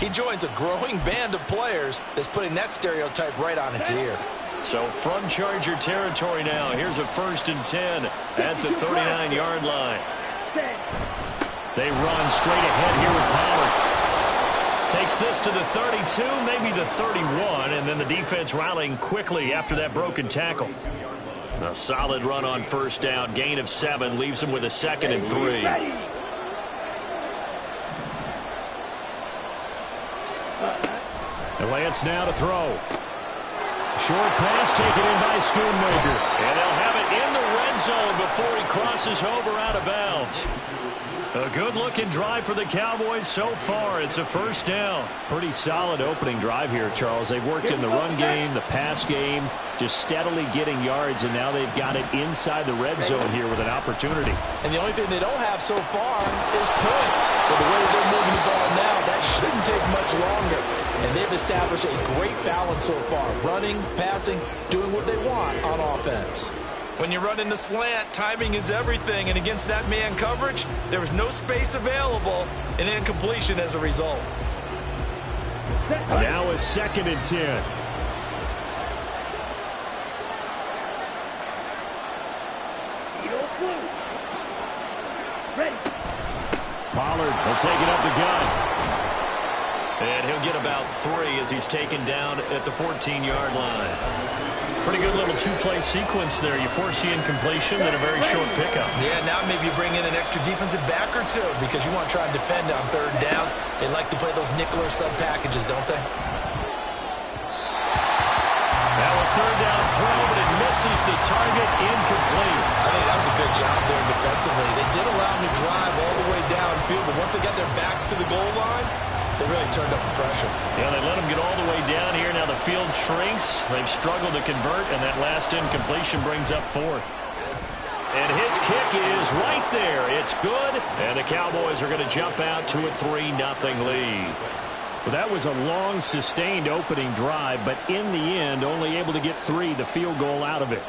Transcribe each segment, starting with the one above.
He joins a growing band of players that's putting that stereotype right on its ear. So from Charger territory now, here's a 1st and 10 at the 39-yard line. They run straight ahead here with Pollard. Takes this to the 32, maybe the 31, and then the defense rallying quickly after that broken tackle. A solid run on 1st down, gain of 7, leaves him with a 2nd and 3. And Lance now to throw. Short pass taken in by Schoonmaker. And they'll have it in the red zone before he crosses over out of bounds. A good-looking drive for the Cowboys so far. It's a 1st down. Pretty solid opening drive here, Charles. They've worked in the run game, the pass game, just steadily getting yards, and now they've got it inside the red zone here with an opportunity. And the only thing they don't have so far is points. But the way they're moving the ball now, that shouldn't take much longer. And they've established a great balance so far. Running, passing, doing what they want on offense. When you run in the slant, timing is everything. And against that man coverage, there was no space available, and incompletion as a result. Now a 2nd and 10. Pollard will take it up the gut. And he'll get about 3 as he's taken down at the 14-yard line. Pretty good little two-play sequence there. You force the incompletion, then a very short pickup. Yeah, now maybe you bring in an extra defensive back or two because you want to try and defend on 3rd down. They like to play those nickel or sub packages, don't they? Now a 3rd down throw, but it misses the target, incomplete. I think that was a good job there defensively. They did allow them to drive all the way downfield, but once they got their backs to the goal line, they really turned up the pressure. Yeah, they let them get all the way down here. Now the field shrinks. They've struggled to convert, and that last incompletion brings up 4th. And his kick is right there. It's good, and the Cowboys are going to jump out to a 3-0 lead. Well, that was a long, sustained opening drive, but in the end, only able to get 3, the field goal out of it.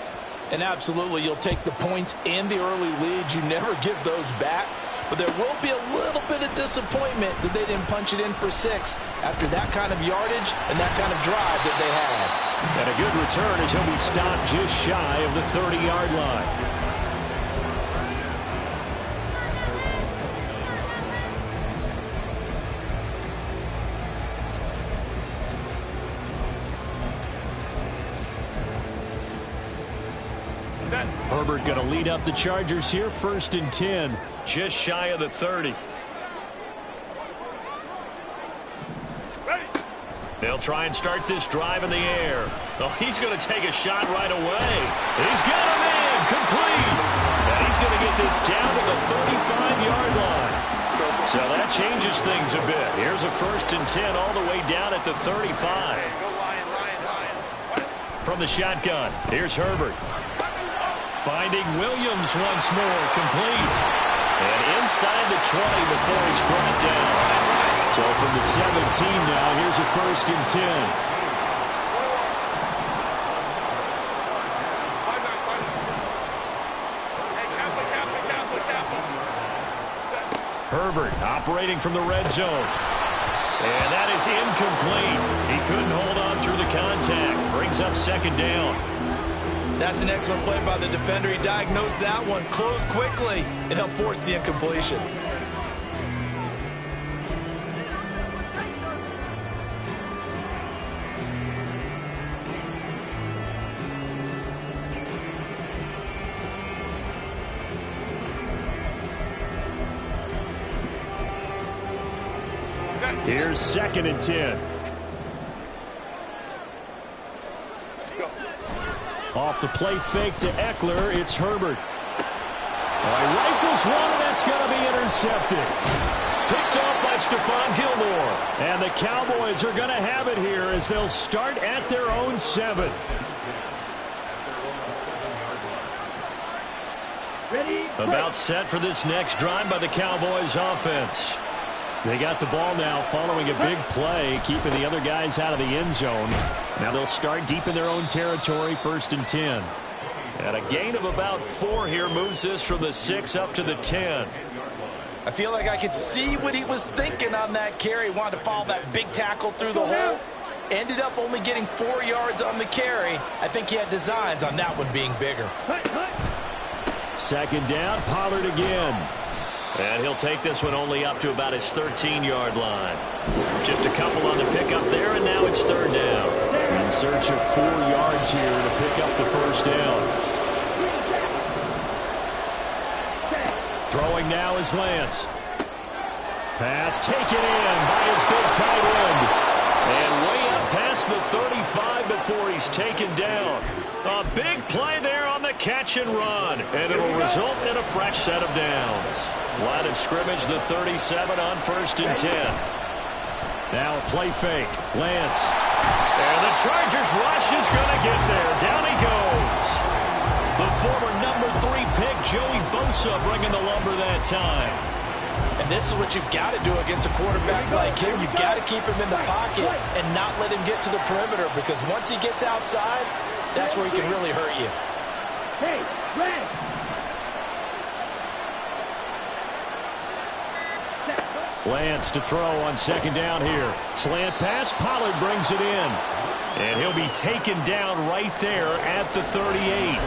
And absolutely, you'll take the points and the early leads. You never give those back. But there will be a little bit of disappointment that they didn't punch it in for 6 after that kind of yardage and that kind of drive that they had. And a good return as he'll be stopped just shy of the 30-yard line. Herbert going to lead up the Chargers here, 1st and 10. Just shy of the 30. They'll try and start this drive in the air. Oh, he's going to take a shot right away. He's got him in, complete. And he's going to get this down to the 35-yard line. So that changes things a bit. Here's a 1st and 10 all the way down at the 35. From the shotgun, here's Herbert. Finding Williams once more, complete. And inside the 20 before he's brought down. So from the 17 now, here's a 1st and 10. Herbert operating from the red zone. And that is incomplete. He couldn't hold on through the contact. Brings up 2nd down. That's an excellent play by the defender. He diagnosed that one, closed quickly, and helped force the incompletion. Here's 2nd and 10. Off the play fake to Eckler, it's Herbert. He rifles one, and that's going to be intercepted. Picked off by Stephon Gilmore. And the Cowboys are going to have it here as they'll start at their own 7. About set for this next drive by the Cowboys offense. They got the ball now following a big play, keeping the other guys out of the end zone. Now they'll start deep in their own territory, 1st and 10. And a gain of about 4 here moves this from the 6 up to the 10. I feel like I could see what he was thinking on that carry. Wanted to follow that big tackle through the hole. Ended up only getting 4 yards on the carry. I think he had designs on that one being bigger. Second down, Pollard again. And he'll take this one only up to about his 13-yard line. Just a couple on the pickup there, and now it's third down. In search of 4 yards here to pick up the first down. Throwing now is Lance. Pass taken in by his big tight end. And way up past the 35 before he's taken down. A big play there on the catch and run. And it'll result in a fresh set of downs. Line of scrimmage, the 37 on 1st and 10. Now a play fake. Lance. And the Chargers rush is going to get there. Down he goes. The former number 3 pick, Joey Bosa, bringing the lumber that time. And this is what you've got to do against a quarterback like him. You've got to keep him in the pocket and not let him get to the perimeter, because once he gets outside, that's where he can really hurt you. Hey, Red. Lance to throw on second down here. Slant pass, Pollard brings it in. And he'll be taken down right there at the 38.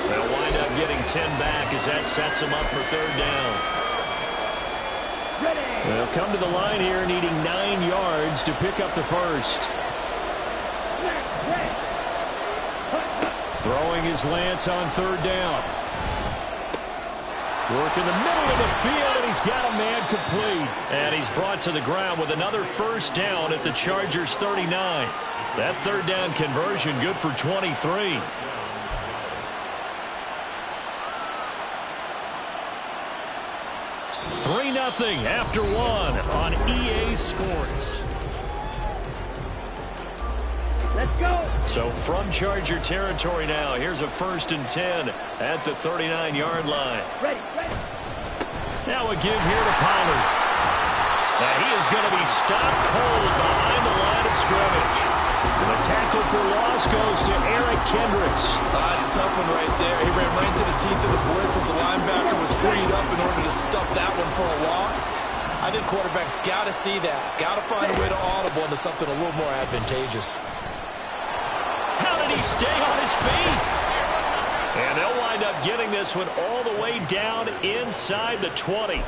They'll wind up getting 10 back as that sets him up for third down. They'll come to the line here needing 9 yards to pick up the first. Throwing is Lance on third down. Work in the middle of the field, and he's got a man complete. And he's brought to the ground with another first down at the Chargers 39. That third down conversion good for 23. Three 3-0 after one on EA Sports. Let's go. So from Charger territory now, here's a 1st and 10 at the 39-yard line. Ready. Now a give here to Pollard. Now he is going to be stopped cold behind the line of scrimmage. And the tackle for loss goes to Eric Kendricks. That's a tough one right there. He ran right into the teeth of the blitz as the linebacker was freed up in order to stop that one for a loss. I think quarterbacks got to see that. Got to find a way to audible into something a little more advantageous. How did he stay on his feet? And they'll wind up getting this one all the way down inside the 20.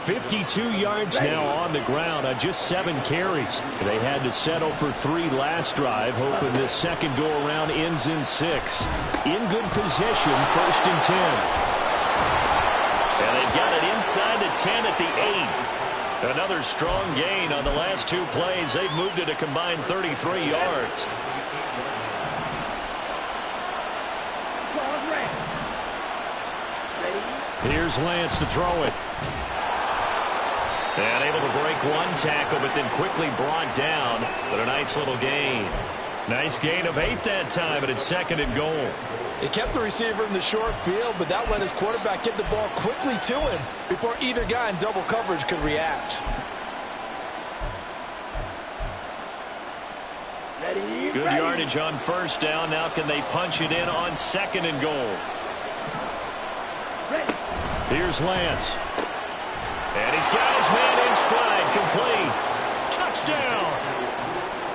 52 yards now on the ground on just 7 carries. They had to settle for 3 last drive, hoping this second go-around ends in 6. In good position, 1st and 10. And they've got it inside the 10 at the 8. Another strong gain on the last 2 plays. They've moved it a combined 33 yards. Here's Lance to throw it. And able to break one tackle, but then quickly brought down. But a nice little gain. Nice gain of 8 that time, and it's 2nd and goal. It kept the receiver in the short field, but that let his quarterback get the ball quickly to him before either guy in double coverage could react. Good yardage on 1st down. Now can they punch it in on 2nd and goal? Here's Lance. And he's got his man in stride. Complete. Touchdown.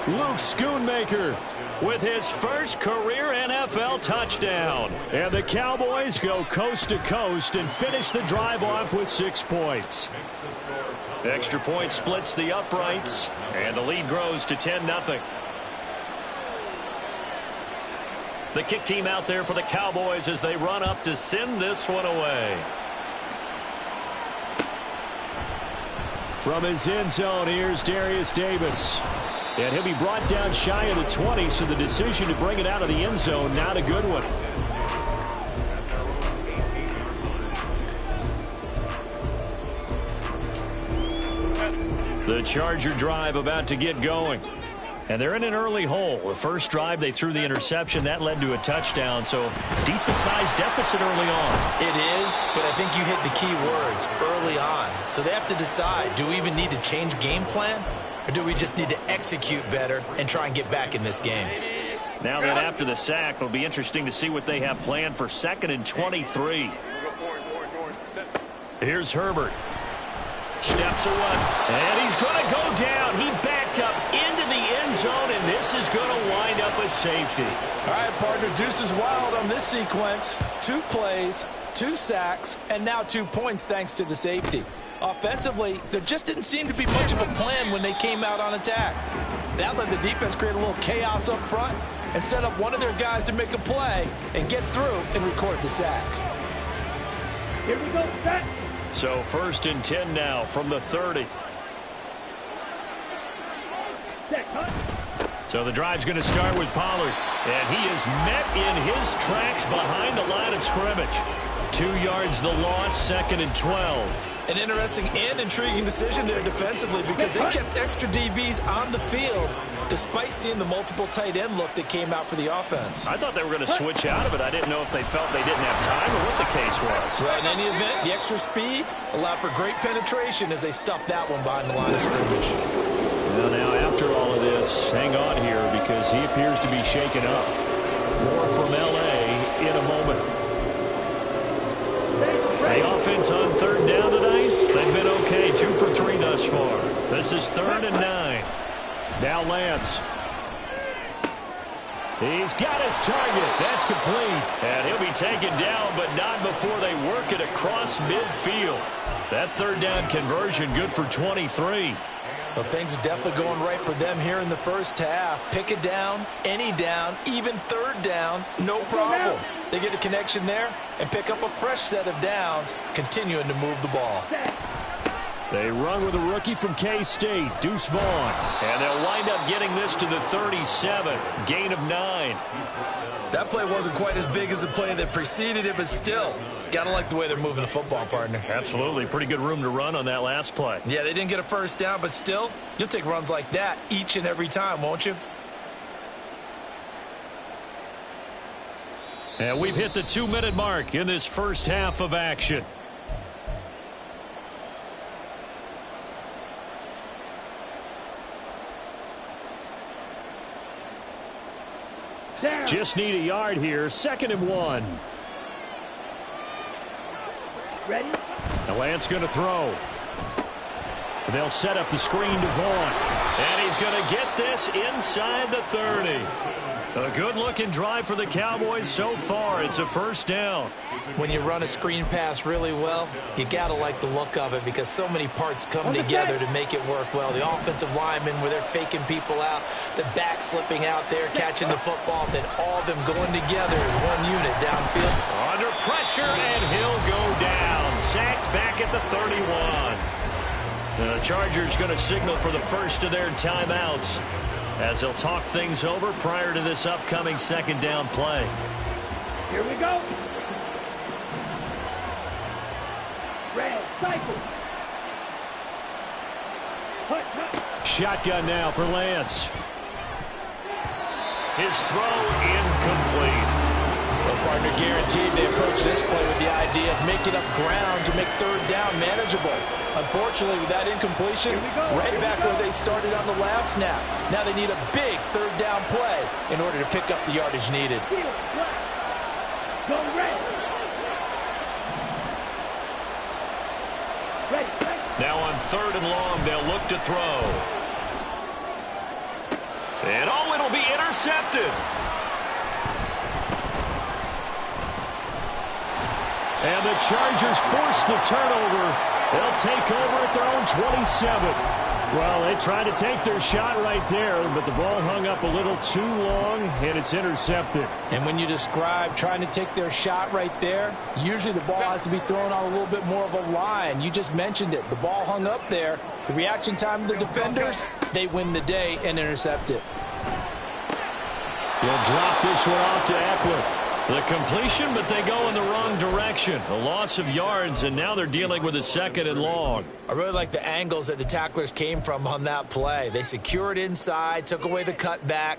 Luke Schoonmaker with his first career NFL touchdown. And the Cowboys go coast to coast and finish the drive off with 6 points. Extra point splits the uprights, and the lead grows to 10-0. The kick team out there for the Cowboys as they run up to send this one away. From his end zone, here's Darius Davis. And he'll be brought down shy of the 20, so the decision to bring it out of the end zone, not a good one. The Charger drive about to get going. And they're in an early hole. The first drive, they threw the interception. That led to a touchdown, so decent-sized deficit early on. It is, but I think you hit the key words, early on. So they have to decide, do we even need to change game plan, or do we just need to execute better and try and get back in this game? Now that after the sack, it'll be interesting to see what they have planned for 2nd and 23. Here's Herbert. Steps away. And he's going to go down. He backed up into the end zone, and this is going to wind up a safety. All right, partner, deuce is wild on this sequence. 2 plays, 2 sacks, and now 2 points thanks to the safety. Offensively, there just didn't seem to be much of a plan when they came out on attack. That let the defense create a little chaos up front and set up one of their guys to make a play and get through and record the sack. Here we go, set. So 1st and 10 now from the 30. Set, cut. So the drive's going to start with Pollard. And he is met in his tracks behind the line of scrimmage. 2 yards the loss, 2nd and 12. An interesting and intriguing decision there defensively because they kept extra DBs on the field despite seeing the multiple tight end look that came out for the offense. I thought they were going to switch out of it. I didn't know if they felt they didn't have time or what the case was. Well, in any event, the extra speed allowed for great penetration as they stuffed that one behind the line of scrimmage. Well, now, after all of this, hang on here because he appears to be shaken up. More from L.A. in a moment. The offense on 3rd down tonight, they've been okay. 2 for 3 thus far. This is 3rd and 9. Now Lance. He's got his target. That's complete. And he'll be taken down, but not before they work it across midfield. That 3rd down conversion good for 23. Well, things are definitely going right for them here in the first half. Pick it down, any down, even 3rd down, no problem. They get a connection there and pick up a fresh set of downs, continuing to move the ball. They run with a rookie from K-State, Deuce Vaughn. And they'll wind up getting this to the 37, gain of 9. That play wasn't quite as big as the play that preceded it, but still, gotta like the way they're moving the football, partner. Absolutely. Pretty good room to run on that last play. Yeah, they didn't get a first down, but still, you'll take runs like that each and every time, won't you? And we've hit the 2-minute mark in this first half of action. Just need a yard here. 2nd and 1. Ready? Now Lance going to throw. They'll set up the screen to Vaughn. And he's going to get this inside the 30. A good-looking drive for the Cowboys so far. It's a 1st down. When you run a screen pass really well, you got to like the look of it because so many parts come together to make it work well. The offensive linemen where they're faking people out, the back slipping out there, catching the football, then all of them going together as one unit downfield. Under pressure, and he'll go down. Sacked back at the 31. The Chargers going to signal for the first of their timeouts as they'll talk things over prior to this upcoming 2nd down play. Here we go. Red, cycle. Cut, cut. Shotgun now for Lance. His throw incomplete. Well, partner, guaranteed they approach this play with the idea of making up ground to make 3rd down manageable. Unfortunately, with that incompletion, right back where they started on the last snap. Now they need a big 3rd down play in order to pick up the yardage needed. Go red. Ready, ready. Now on 3rd and long, they'll look to throw. And oh, it'll be intercepted. And the Chargers force the turnover. They'll take over at their own 27. Well, they tried to take their shot right there, but the ball hung up a little too long, and it's intercepted. And when you describe trying to take their shot right there, usually the ball has to be thrown on a little bit more of a line. You just mentioned it. The ball hung up there. The reaction time of the defenders, they win the day and intercept it. He'll drop this one off to Eckler. The completion, but they go in the wrong direction. A loss of yards, and now they're dealing with a 2nd and long. I really like the angles that the tacklers came from on that play. They secured inside, took away the cutback.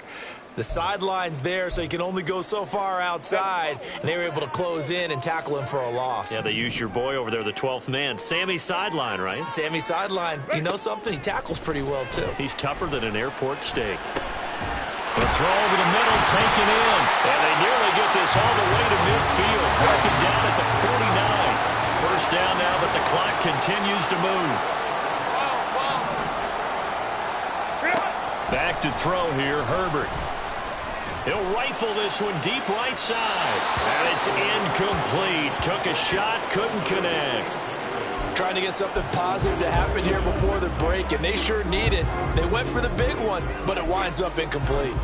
The sideline's there, so you can only go so far outside, and they were able to close in and tackle him for a loss. Yeah, they used your boy over there, the 12th man. Sammy Sideline, right? Sammy Sideline. You know something? He tackles pretty well, too. He's tougher than an airport steak. The throw over the middle, taken in. And they nearly get this all the way to midfield. Working down at the 49. First down now, but the clock continues to move. Back to throw here, Herbert. He'll rifle this one deep right side. And it's incomplete. Took a shot, couldn't connect. Trying to get something positive to happen here before the break, and they sure need it. They went for the big one, but it winds up incomplete.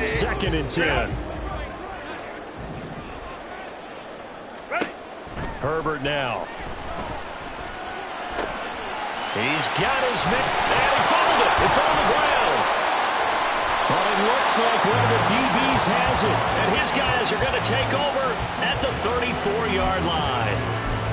Second and 10. Herbert now. He's got his man, and he fumbled it. It's on the ground. But it looks like one of the DBs has it. And his guys are going to take over at the 34-yard line.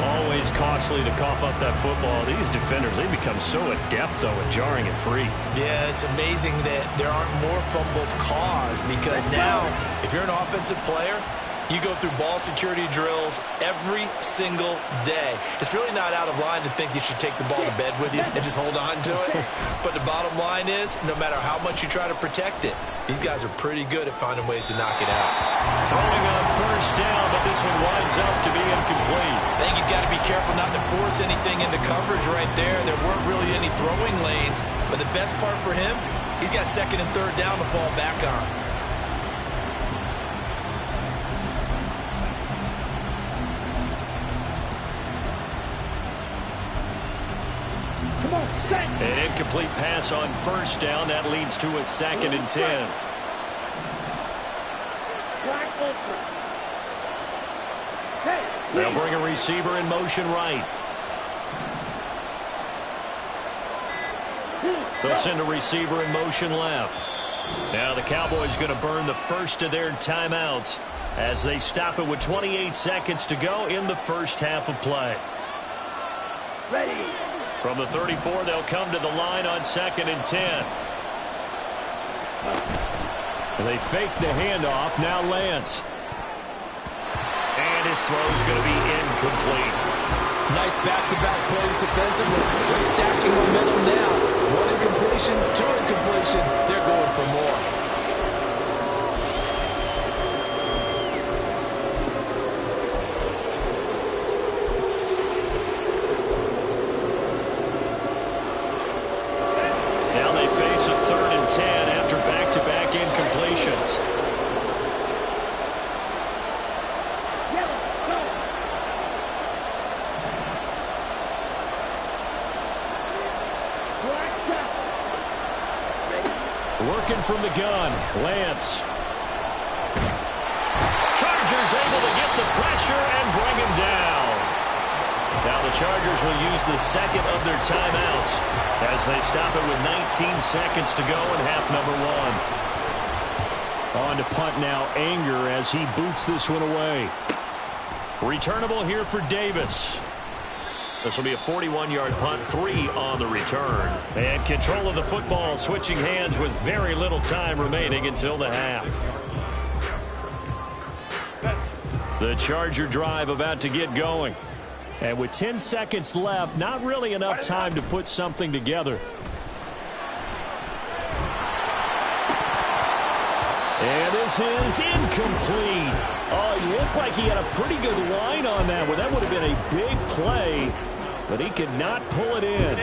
Always costly to cough up that football. These defenders, they become so adept, though, at jarring it free. Yeah, it's amazing that there aren't more fumbles caused, because now, if you're an offensive player, you go through ball security drills every single day. It's really not out of line to think you should take the ball to bed with you and just hold on to it. But the bottom line is, no matter how much you try to protect it, these guys are pretty good at finding ways to knock it out. Throwing on first down, but this one winds up to be incomplete. I think he's got to be careful not to force anything into coverage right there. There weren't really any throwing lanes, but the best part for him, he's got second and third down to fall back on. An incomplete pass on first down. That leads to a second and 10. They'll bring a receiver in motion right. They'll send a receiver in motion left. Now the Cowboys going to burn the first of their timeouts as they stop it with 28 seconds to go in the first half of play. Ready. From the 34, they'll come to the line on second and 10. They fake the handoff. Now Lance. And his throw's going to be incomplete. Nice back-to-back plays defensively. They're stacking momentum now. One incompletion, two incompletion. They're going for more. Now they face a third and 10 after back-to-back incompletions. Working from the gun. Lance. Chargers able to get the pressure and bring him down. Now the Chargers will use the second of their timeouts as they stop it with 19 seconds to go in half number one. On to punt now. Anger as he boots this one away. Returnable here for Davis. This will be a 41-yard punt, 3 on the return. And control of the football switching hands with very little time remaining until the half. The Charger drive about to get going. And with 10 seconds left, not really enough time to put something together. And this is incomplete. Oh, it looked like he had a pretty good line on that one. That would have been a big play, but he could not pull it in.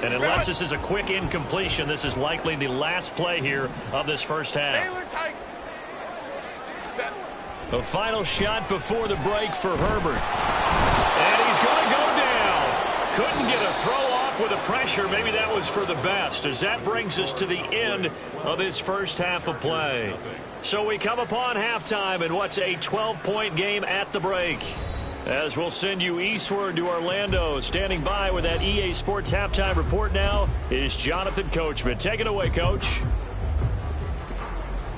And unless this is a quick incompletion, this is likely the last play here of this first half. The final shot before the break for Herbert. And he's going to go down. Couldn't get a throw off with the pressure. Maybe that was for the best, as that brings us to the end of this first half of play. So we come upon halftime in what's a 12-point game at the break. As we'll send you eastward to Orlando. Standing by with that EA Sports halftime report now is Jonathan Coachman. Take it away, Coach.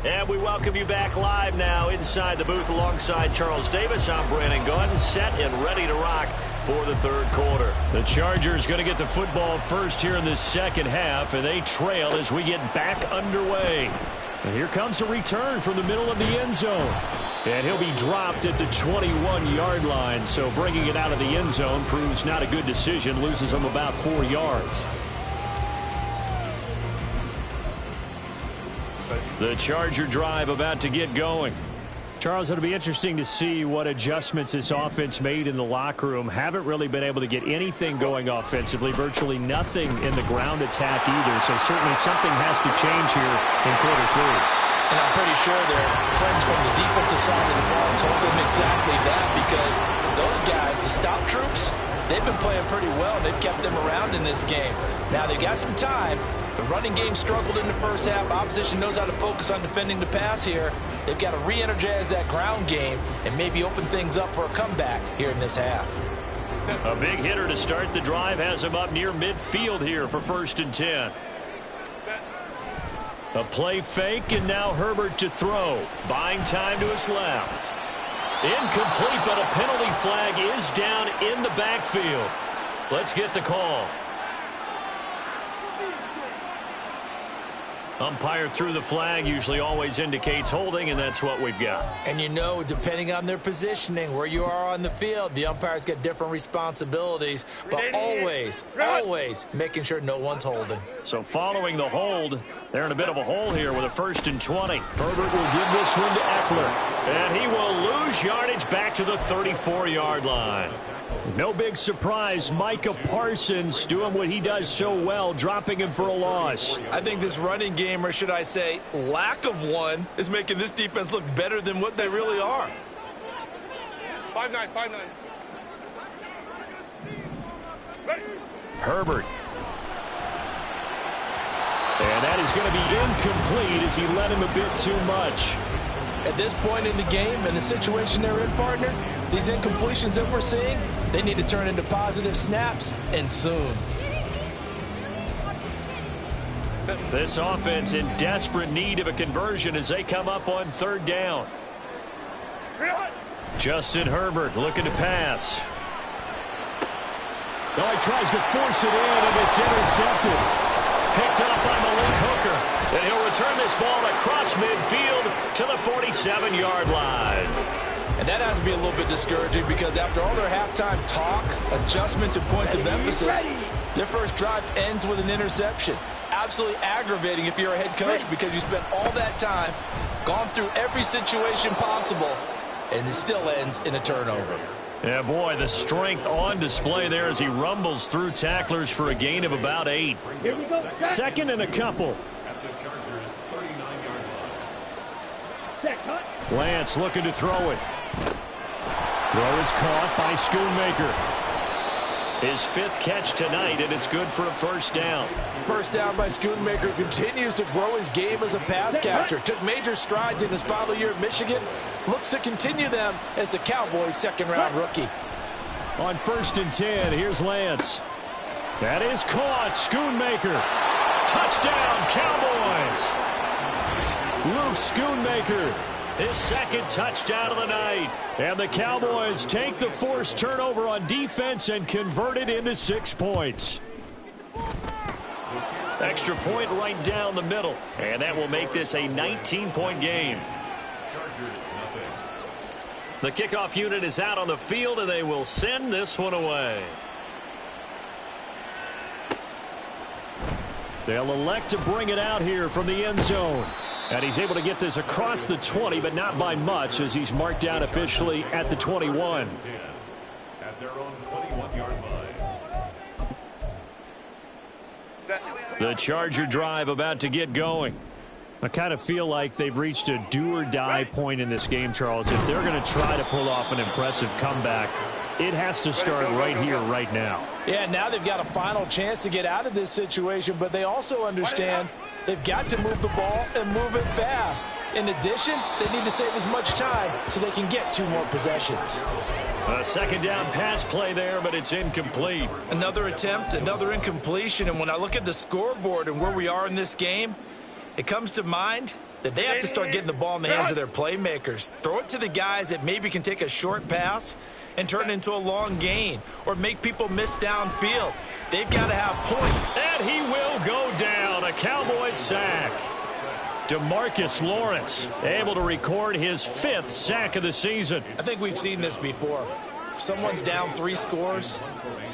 And we welcome you back live now inside the booth alongside Charles Davis. I'm Brandon Gordon, set and ready to rock for the third quarter. The Chargers going to get the football first here in the second half, and they trail as we get back underway. And here comes a return from the middle of the end zone. And he'll be dropped at the 21-yard line, so bringing it out of the end zone proves not a good decision, loses him about 4 yards. The Charger drive about to get going. Charles, it'll be interesting to see what adjustments this offense made in the locker room. Haven't really been able to get anything going offensively, virtually nothing in the ground attack either. So certainly something has to change here in quarter three. And I'm pretty sure their friends from the defensive side of the ball told them exactly that, because those guys, the stop troops, they've been playing pretty well. They've kept them around in this game. Now they've got some time. The running game struggled in the first half. Opposition knows how to focus on defending the pass here. They've got to re-energize that ground game and maybe open things up for a comeback here in this half. A big hitter to start the drive has him up near midfield here for 1st and 10. A play fake, and now Herbert to throw. Buying time to his left. Incomplete, but a penalty flag is down in the backfield. Let's get the call. Umpire threw the flag, usually always indicates holding, and that's what we've got. And you know, depending on their positioning, where you are on the field, the umpire's got different responsibilities, but always making sure no one's holding. So following the hold, they're in a bit of a hole here with a 1st and 20. Herbert will give this one to Eckler, and he will lose yardage back to the 34-yard line. No big surprise, Micah Parsons doing what he does so well, dropping him for a loss. I think this running game, or should I say lack of one, is making this defense look better than what they really are. 5-9, 5-9. Ready. Herbert. And that is going to be incomplete as he led him a bit too much. At this point in the game and the situation they're in, partner, these incompletions that we're seeing, they need to turn into positive snaps, and soon. This offense in desperate need of a conversion as they come up on 3rd down. Justin Herbert looking to pass. Oh, he tries to force it in, and it's intercepted. Picked up by Malik Hooker. And he'll return this ball across midfield to the 47-yard line. And that has to be a little bit discouraging, because after all their halftime talk, adjustments, and points of emphasis, their first drive ends with an interception. Absolutely aggravating if you're a head coach, because you spent all that time, gone through every situation possible, and it still ends in a turnover. Yeah, boy, the strength on display there as he rumbles through tacklers for a gain of about 8. 2nd and a couple. Lance looking to throw it. Throw is caught by Schoonmaker. His 5th catch tonight, and it's good for a 1st down. First down by Schoonmaker. Continues to grow his game as a pass catcher. Took major strides in his final year at Michigan. Looks to continue them as the Cowboys' 2nd-round rookie. On 1st and 10, here's Lance. That is caught. Schoonmaker. Touchdown, Cowboys. Luke Schoonmaker. His 2nd touchdown of the night. And the Cowboys take the forced turnover on defense and convert it into 6 points. Extra point right down the middle. And that will make this a 19-point game. The kickoff unit is out on the field, and they will send this one away. They'll elect to bring it out here from the end zone. And he's able to get this across the 20, but not by much, as he's marked down officially at the 21. At their own 21-yard line. The Charger drive about to get going. I kind of feel like they've reached a do-or-die point in this game, Charles. If they're going to try to pull off an impressive comeback, it has to start right here, right now. Yeah, now they've got a final chance to get out of this situation, but they also understand they've got to move the ball and move it fast. In addition, they need to save as much time so they can get 2 more possessions. A 2nd down pass play there, but it's incomplete. Another attempt, another incompletion, and when I look at the scoreboard and where we are in this game, it comes to mind that they have to start getting the ball in the hands of their playmakers. Throw it to the guys that maybe can take a short pass and turn it into a long gain, or make people miss downfield. They've got to have point. And he will go down. A Cowboys sack. DeMarcus Lawrence able to record his 5th sack of the season. I think we've seen this before. someone's down 3 scores,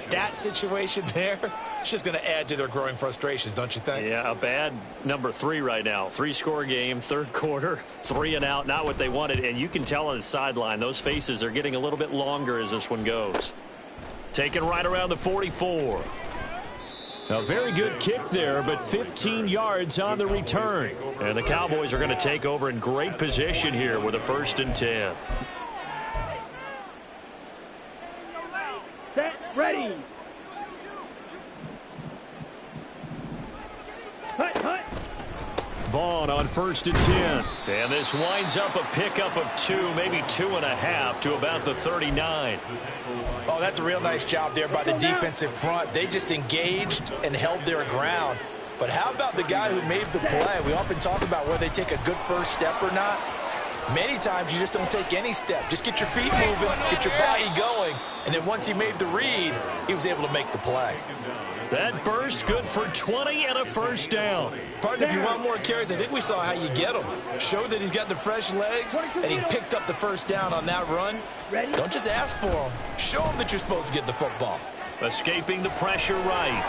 that situation there, it's just going to add to their growing frustrations, don't you think? Yeah, a bad number 3 right now. 3-score game, third quarter, 3 and out, not what they wanted. And you can tell on the sideline, those faces are getting a little bit longer as this one goes. Taken right around the 44. A very good kick there, but 15 yards on the return. And the Cowboys are going to take over in great position here with a 1st and 10. Set, ready. Hut, hut. Vaughn on 1st and 10. And this winds up a pickup of 2, maybe 2.5 to about the 39. Oh, that's a real nice job there by the defensive front. They just engaged and held their ground. But how about the guy who made the play? We often talk about whether they take a good first step or not. Many times you just don't take any step. Just get your feet moving, get your body going, and then once he made the read, he was able to make the play. That burst good for 20 and a 1st down. Partner, if you want more carries, I think we saw how you get him. Showed that he's got the fresh legs, and he picked up the 1st down on that run. Don't just ask for him. Show him that you're supposed to get the football. Escaping the pressure right.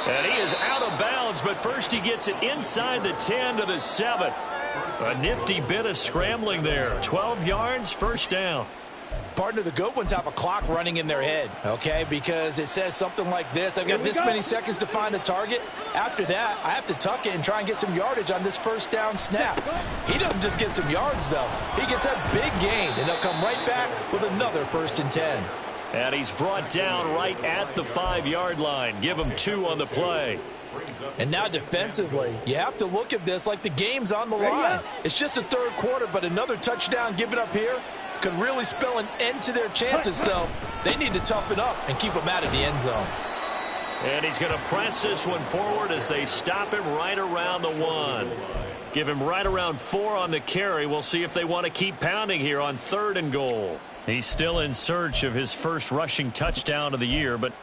And he is out of bounds, but first he gets it inside the 10 to the 7. A nifty bit of scrambling there. 12 yards, 1st down. Partner, the good ones have a clock running in their head, okay, because it says something like this. I've got this many seconds to find a target. After that, I have to tuck it and try and get some yardage on this 1st down snap. He doesn't just get some yards, though. He gets a big gain, and they'll come right back with another 1st and 10. And he's brought down right at the 5-yard line. Give him 2 on the play. And now defensively, you have to look at this like the game's on the line. It's just the 3rd quarter, but another touchdown given up here could really spell an end to their chances, so they need to toughen up and keep them out of the end zone. And he's going to press this one forward as they stop him right around the 1. Give him right around 4 on the carry. We'll see if they want to keep pounding here on 3rd and goal. He's still in search of his first rushing touchdown of the year, but